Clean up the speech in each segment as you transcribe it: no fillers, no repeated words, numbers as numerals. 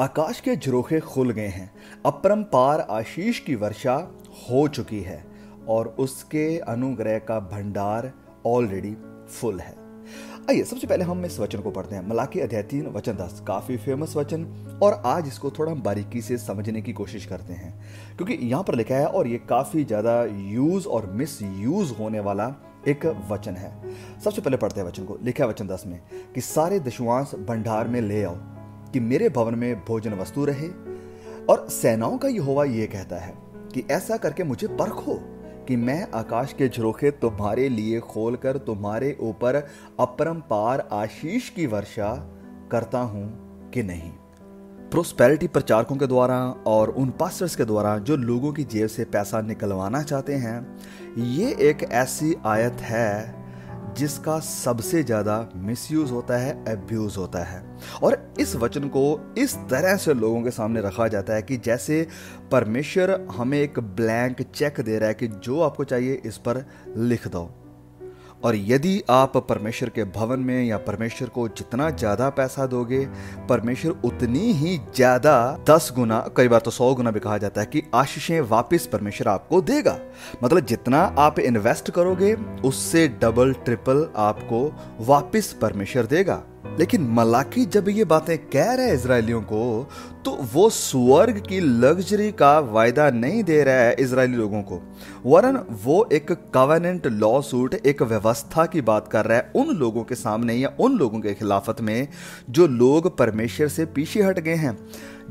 आकाश के झरोखे खुल गए हैं, अपरंपार आशीष की वर्षा हो चुकी है और उसके अनुग्रह का भंडार ऑलरेडी फुल है। आइए सबसे पहले हम इस वचन को पढ़ते हैं। मलाकी अध्याय 3 वचन 10, काफी फेमस वचन, और आज इसको थोड़ा हम बारीकी से समझने की कोशिश करते हैं क्योंकि यहाँ पर लिखा है और ये काफी ज्यादा यूज और मिस यूज होने वाला एक वचन है। सबसे पहले पढ़ते हैं वचन को। लिखा है वचन 10 में कि सारे दशवांश भंडार में ले आओ कि मेरे भवन में भोजन वस्तु रहे। और सेनाओं का यहोवा ये कहता है कि ऐसा करके मुझे परखो कि मैं आकाश के झरोखे तुम्हारे लिए खोलकर तुम्हारे ऊपर अपरंपार आशीष की वर्षा करता हूं कि नहीं। प्रोस्पेरिटी प्रचारकों के द्वारा और उन पास्टर्स के द्वारा जो लोगों की जेब से पैसा निकलवाना चाहते हैं, ये एक ऐसी आयत है जिसका सबसे ज्यादा मिसयूज होता है, अब्यूज होता है। और इस वचन को इस तरह से लोगों के सामने रखा जाता है कि जैसे परमेश्वर हमें एक ब्लैंक चेक दे रहा है कि जो आपको चाहिए इस पर लिख दो, और यदि आप परमेश्वर के भवन में या परमेश्वर को जितना ज्यादा पैसा दोगे, परमेश्वर उतनी ही ज्यादा 10 गुना, कई बार तो 100 गुना भी कहा जाता है कि आशीषें वापस परमेश्वर आपको देगा। मतलब जितना आप इन्वेस्ट करोगे उससे डबल ट्रिपल आपको वापस परमेश्वर देगा। लेकिन मलाकी जब ये बातें कह रहे हैं इजरायलियों को, तो वो स्वर्ग की लग्जरी का वायदा नहीं दे रहा है इजरायली लोगों को, वरन वो एक कवेनेंट लॉ सूट, एक व्यवस्था की बात कर रहा है उन लोगों के सामने या उन लोगों के खिलाफत में जो लोग परमेश्वर से पीछे हट गए हैं,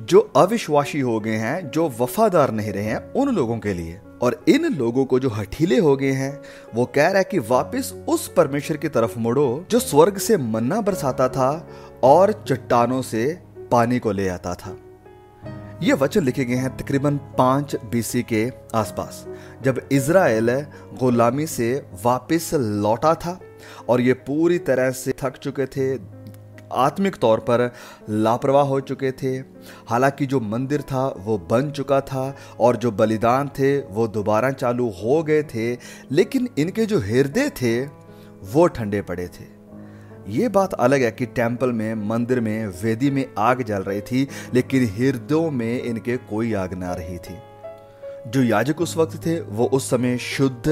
जो अविश्वासी हो गए हैं, जो वफादार नहीं रहे हैं, उन लोगों के लिए। और इन लोगों को जो हठीले हो गए हैं, वो कह रहा है कि वापस उस परमेश्वर की तरफ मुड़ो जो स्वर्ग से मन्ना बरसाता था और चट्टानों से पानी को ले आता था। ये वचन लिखे गए हैं तकरीबन 5 BC के आसपास, जब इजराइल गुलामी से वापस लौटा था और ये पूरी तरह से थक चुके थे, आत्मिक तौर पर लापरवाह हो चुके थे। हालांकि जो मंदिर था वो बन चुका था और जो बलिदान थे वो दोबारा चालू हो गए थे, लेकिन इनके जो हृदय थे वो ठंडे पड़े थे। ये बात अलग है कि टेंपल में, मंदिर में, वेदी में आग जल रही थी, लेकिन हृदयों में इनके कोई आग ना रही थी। जो याजक उस वक्त थे वो उस समय शुद्ध,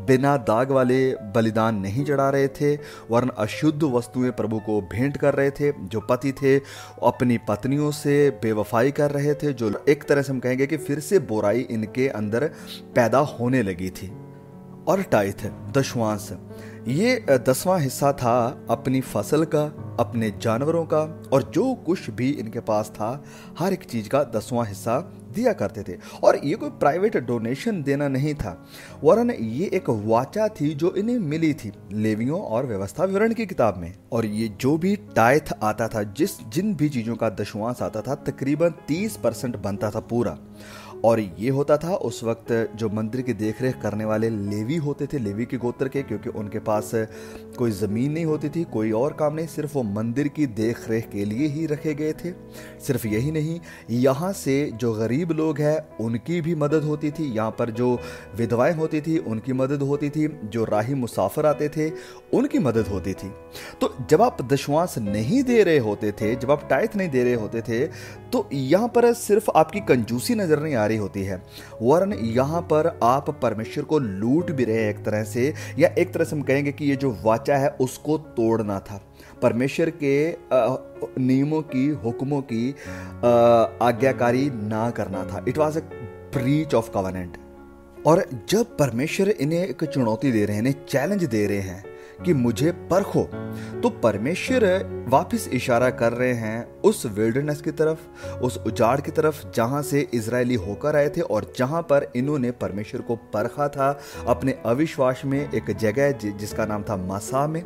बिना दाग वाले बलिदान नहीं चढ़ा रहे थे, वरन अशुद्ध वस्तुएं प्रभु को भेंट कर रहे थे। जो पति थे अपनी पत्नियों से बेवफाई कर रहे थे, जो एक तरह से हम कहेंगे कि फिर से बुराई इनके अंदर पैदा होने लगी थी। और टाइथ, दशवांश, ये 10वां हिस्सा था अपनी फसल का, अपने जानवरों का, और जो कुछ भी इनके पास था हर एक चीज का 10वां हिस्सा दिया करते थे। और ये कोई प्राइवेट डोनेशन देना नहीं था, वरन ये एक वाचा थी जो इन्हें मिली थी लेवियों और व्यवस्था विवरण की किताब में। और ये जो भी टाइथ आता था, जिन भी चीजों का दशवांश आता था, तकरीबन 30% बनता था पूरा। और ये होता था उस वक्त जो मंदिर की देखरेख करने वाले लेवी होते थे, लेवी के गोत्र के, क्योंकि उनके पास कोई ज़मीन नहीं होती थी, कोई और काम नहीं, सिर्फ वो मंदिर की देखरेख के लिए ही रखे गए थे। सिर्फ यही नहीं, यहाँ से जो गरीब लोग हैं उनकी भी मदद होती थी, यहाँ पर जो विधवाएं होती थी उनकी मदद होती थी, जो राही मुसाफिर आते थे उनकी मदद होती थी। तो जब आप दशवांश नहीं दे रहे होते थे, जब आप टाइथ नहीं दे रहे होते थे, तो यहाँ पर सिर्फ आपकी कंजूसी नजर नहीं आ रही होती है, वरन यहाँ पर आप परमेश्वर को लूट भी रहे एक तरह से, या एक तरह से हम कहेंगे कि ये जो वाचा है उसको तोड़ना था, परमेश्वर के नियमों की, हुक्मों की आज्ञाकारी ना करना था। It was a breach of covenant. और जब परमेश्वर इन्हें एक चुनौती दे रहे हैं, इन्हें चैलेंज दे रहे हैं कि मुझे परखो, तो परमेश्वर वापस इशारा कर रहे हैं उस विल्डरनेस की तरफ, उस उजाड़ की तरफ जहां से इजरायली होकर आए थे और जहां पर इन्होंने परमेश्वर को परखा था अपने अविश्वास में, एक जगह जिसका नाम था मसा में।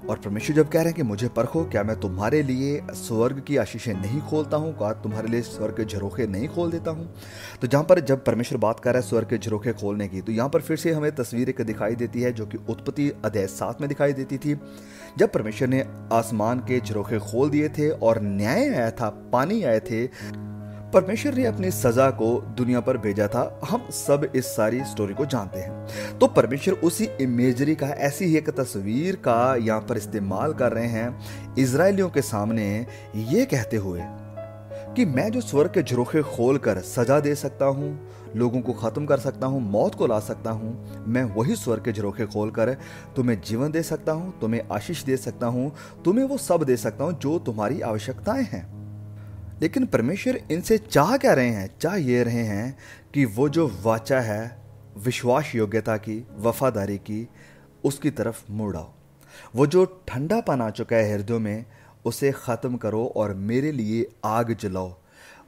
और परमेश्वर जब कह रहे हैं कि मुझे परखो, क्या मैं तुम्हारे लिए स्वर्ग की आशीषें नहीं खोलता हूँ, क्या तुम्हारे लिए स्वर्ग के झरोखे नहीं खोल देता हूँ। तो जहाँ पर जब परमेश्वर बात कर रहा है स्वर्ग के झरोखे खोलने की, तो यहाँ पर फिर से हमें तस्वीर एक दिखाई देती है जो कि उत्पत्ति अध्याय 7 में दिखाई देती थी, जब परमेश्वर ने आसमान के झरोखे खोल दिए थे और न्याय आया था, पानी आए थे। परमेश्वर ने अपनी सजा को दुनिया पर भेजा था। हम सब इस सारी स्टोरी को जानते हैं। तो परमेश्वर उसी इमेजरी का, ऐसी ही एक तस्वीर का यहाँ पर इस्तेमाल कर रहे हैं इजरायलियों के सामने, ये कहते हुए कि मैं जो स्वर्ग के झरोखे खोलकर सजा दे सकता हूं, लोगों को खत्म कर सकता हूं, मौत को ला सकता हूं, मैं वही स्वर्ग के झरोखे खोलकर तुम्हें जीवन दे सकता हूं, तुम्हें आशीष दे सकता हूं, तुम्हें वो सब दे सकता हूं जो तुम्हारी आवश्यकताएं हैं। लेकिन परमेश्वर इनसे चाह क्या रहे हैं? चाह ये रहे हैं कि वो जो वाचा है विश्वास योग्यता की, वफादारी की, उसकी तरफ मुड़ आओ। वो जो ठंडापन आ चुका है हृदयों में, उसे ख़त्म करो और मेरे लिए आग जलाओ।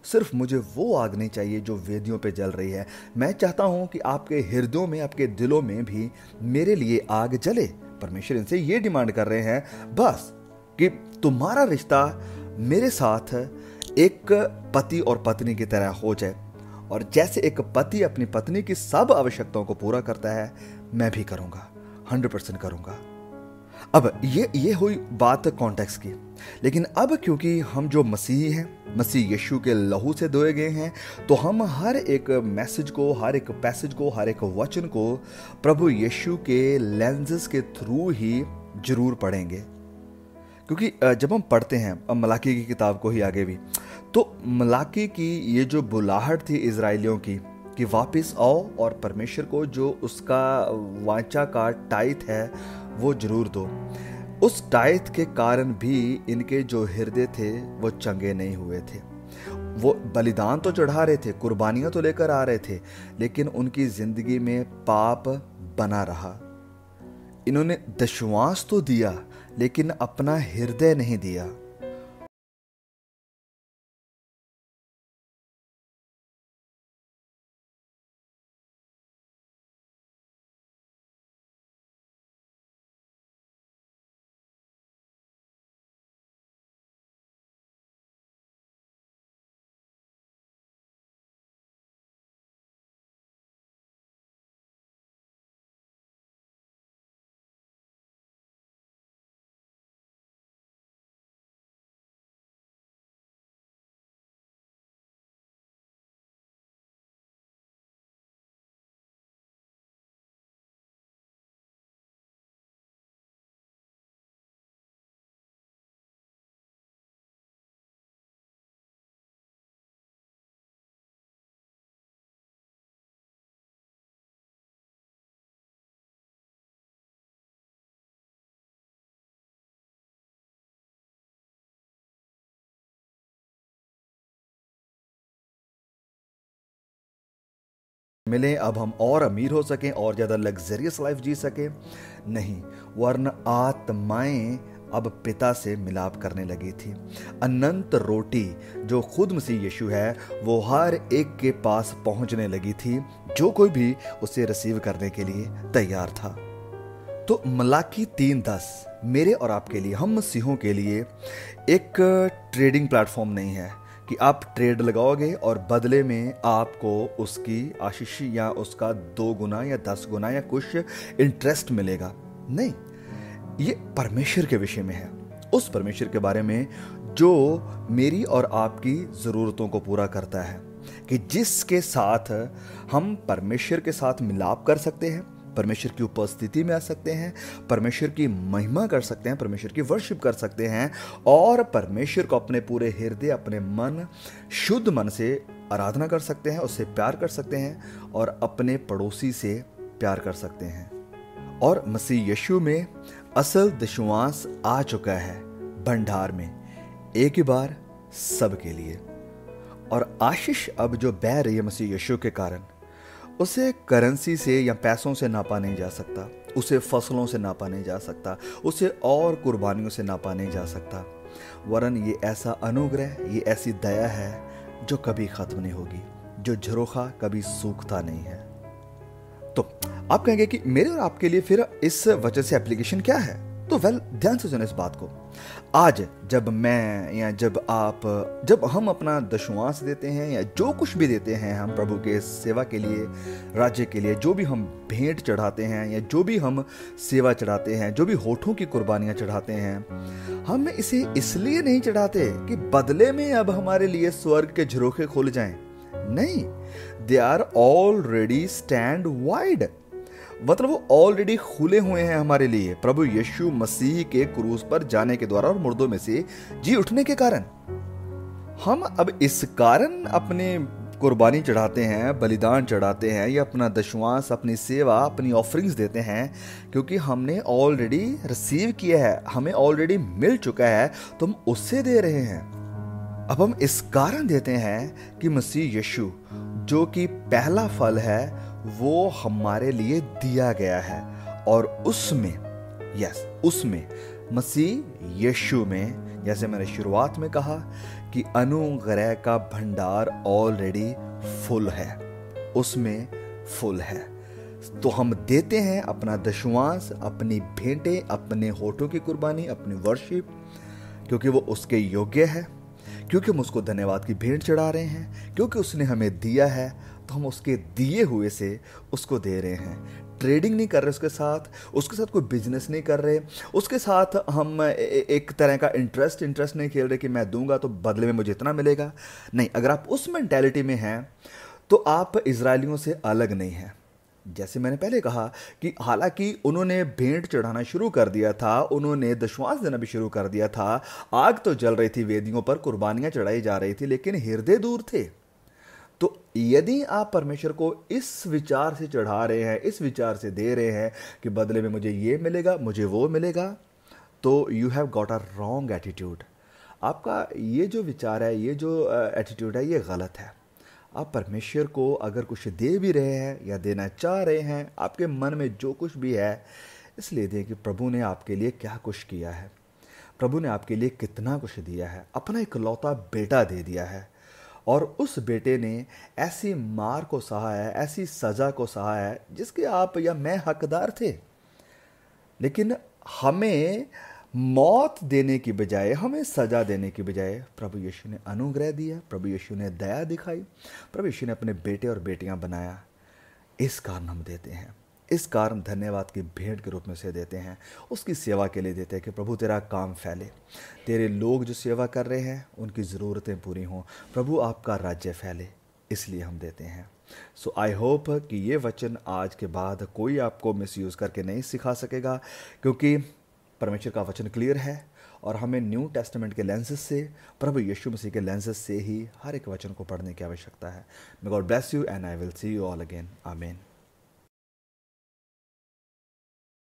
सिर्फ मुझे वो आग नहीं चाहिए जो वेदियों पे जल रही है। मैं चाहता हूं कि आपके हृदयों में, आपके दिलों में भी मेरे लिए आग जले। परमेश्वर इनसे ये डिमांड कर रहे हैं बस कि तुम्हारा रिश्ता मेरे साथ एक पति और पत्नी की तरह हो जाए, और जैसे एक पति अपनी पत्नी की सब आवश्यकताओं को पूरा करता है, मैं भी करूंगा, 100% करूंगा। अब ये हुई बात कॉन्टेक्स्ट की। लेकिन अब क्योंकि हम जो मसीही हैं, मसीह यीशु के लहू से धोए गए हैं, तो हम हर एक मैसेज को, हर एक पैसेज को, हर एक वचन को प्रभु यीशु के लेंसेस के थ्रू ही जरूर पढ़ेंगे। क्योंकि जब हम पढ़ते हैं, अब मलाकी की किताब को ही आगे भी, तो मलाकी की ये जो बुलाहट थी इजराइलियों की कि वापस आओ और परमेश्वर को जो उसका वाचा का टाइथ है वो जरूर दो, उस टाइथ के कारण भी इनके जो हृदय थे वो चंगे नहीं हुए थे। वो बलिदान तो चढ़ा रहे थे, कुर्बानियां तो लेकर आ रहे थे, लेकिन उनकी जिंदगी में पाप बना रहा। इन्होंने दशवांश तो दिया, लेकिन अपना हृदय नहीं दिया। मिले अब हम और अमीर हो सकें और ज्यादा लग्जरियस लाइफ जी सकें? नहीं, वरन आत्माएं अब पिता से मिलाप करने लगी थी। अनंत रोटी जो खुद मसीह यीशु है, वो हर एक के पास पहुंचने लगी थी, जो कोई भी उसे रिसीव करने के लिए तैयार था। तो मलाकी 3:10 मेरे और आपके लिए, हम मसीहों के लिए एक ट्रेडिंग प्लेटफॉर्म नहीं है कि आप ट्रेड लगाओगे और बदले में आपको उसकी आशीष या उसका 2 गुना या 10 गुना या कुछ इंटरेस्ट मिलेगा। नहीं, ये परमेश्वर के विषय में है, उस परमेश्वर के बारे में जो मेरी और आपकी ज़रूरतों को पूरा करता है, कि जिसके साथ हम परमेश्वर के साथ मिलाप कर सकते हैं, परमेश्वर की उपस्थिति में आ सकते हैं, परमेश्वर की महिमा कर सकते हैं, परमेश्वर की वर्शिप कर सकते हैं, और परमेश्वर को अपने पूरे हृदय, अपने मन, शुद्ध मन से आराधना कर सकते हैं, उससे प्यार कर सकते हैं, और अपने पड़ोसी से प्यार कर सकते हैं। और मसीह यीशु में असल दशवांश आ चुका है भंडार में, एक ही बार सबके लिए। और आशीष अब जो बह रही है मसीह यीशु के कारण, उसे करेंसी से या पैसों से नापा नहीं जा सकता, उसे फसलों से नापा नहीं जा सकता, उसे और कुर्बानियों से नापा नहीं जा सकता, वरन ये ऐसा अनुग्रह, ये ऐसी दया है जो कभी खत्म नहीं होगी, जो झरोखा कभी सूखता नहीं है। तो आप कहेंगे कि मेरे और आपके लिए फिर इस वजह से एप्लीकेशन क्या है? तो ध्यान से सुने इस बात को। आज जब मैं या जब हम अपना दशवांश देते हैं या जो कुछ भी देते हैं हम प्रभु के सेवा के लिए, राज्य के लिए, जो भी हम भेंट चढ़ाते हैं या जो भी हम सेवा चढ़ाते हैं, जो भी होठों की कुर्बानियां चढ़ाते हैं, हम इसे इसलिए नहीं चढ़ाते कि बदले में अब हमारे लिए स्वर्ग के झरोखे खुल जाएं। नहीं, they are already stand wide, मतलब वो ऑलरेडी खुले हुए हैं हमारे लिए प्रभु यीशु मसीह के क्रूस पर जाने के द्वारा और मुर्दों में से जी उठने के कारण। हम अब इस कारण अपने कुर्बानी चढ़ाते हैं, बलिदान चढ़ाते हैं या अपना दशवांश, अपनी सेवा, अपनी ऑफरिंग्स देते हैं क्योंकि हमने ऑलरेडी रिसीव किया है, हमें ऑलरेडी मिल चुका है, तो हम उससे दे रहे हैं। अब हम इस कारण देते हैं कि मसीह यीशु जो कि पहला फल है वो हमारे लिए दिया गया है, और उसमें मसीह यीशु में, जैसे मैंने शुरुआत में कहा कि अनुग्रह का भंडार ऑलरेडी फुल है, उसमें फुल है। तो हम देते हैं अपना दशवांश, अपनी भेंटें, अपने होठों की कुर्बानी, अपनी वर्शिप, क्योंकि वो उसके योग्य है, क्योंकि हम उसको धन्यवाद की भेंट चढ़ा रहे हैं, क्योंकि उसने हमें दिया है, तो हम उसके दिए हुए से उसको दे रहे हैं। ट्रेडिंग नहीं कर रहे उसके साथ कोई बिजनेस नहीं कर रहे, उसके साथ हम एक तरह का इंटरेस्ट नहीं खेल रहे कि मैं दूंगा तो बदले में मुझे इतना मिलेगा। नहीं, अगर आप उस मेंटालिटी में हैं तो आप इजरायलियों से अलग नहीं हैं। जैसे मैंने पहले कहा कि हालांकि उन्होंने भेंट चढ़ाना शुरू कर दिया था, उन्होंने दशवांश देना भी शुरू कर दिया था, आग तो जल रही थी वेदियों पर, कुर्बानियां चढ़ाई जा रही थी, लेकिन हृदय दूर थे। तो यदि आप परमेश्वर को इस विचार से चढ़ा रहे हैं, इस विचार से दे रहे हैं कि बदले में मुझे ये मिलेगा, मुझे वो मिलेगा, तो you have got a wrong attitude. आपका ये जो विचार है, ये जो एटीट्यूड है, ये गलत है। आप परमेश्वर को अगर कुछ दे भी रहे हैं या देना चाह रहे हैं, आपके मन में जो कुछ भी है, इसलिए दें कि प्रभु ने आपके लिए क्या कुछ किया है, प्रभु ने आपके लिए कितना कुछ दिया है। अपना इकलौता बेटा दे दिया है, और उस बेटे ने ऐसी मार को सहा है, ऐसी सज़ा को सहा है जिसके आप या मैं हकदार थे। लेकिन हमें मौत देने की बजाय, हमें सजा देने की बजाय प्रभु यीशु ने अनुग्रह दिया, प्रभु यीशु ने दया दिखाई, प्रभु यीशु ने अपने बेटे और बेटियां बनाया। इस कारण हम देते हैं, इस कारण धन्यवाद की भेंट के रूप में से देते हैं, उसकी सेवा के लिए देते हैं कि प्रभु तेरा काम फैले, तेरे लोग जो सेवा कर रहे हैं उनकी ज़रूरतें पूरी हों, प्रभु आपका राज्य फैले, इसलिए हम देते हैं। सो आई होप कि ये वचन आज के बाद कोई आपको मिसयूज़ करके नहीं सिखा सकेगा, क्योंकि परमेश्वर का वचन क्लियर है और हमें न्यू टेस्टामेंट के लेंसेज से, प्रभु यीशु मसीह के लेंसेज से ही हर एक वचन को पढ़ने की आवश्यकता है। May God bless you and I will see you all again. आमीन।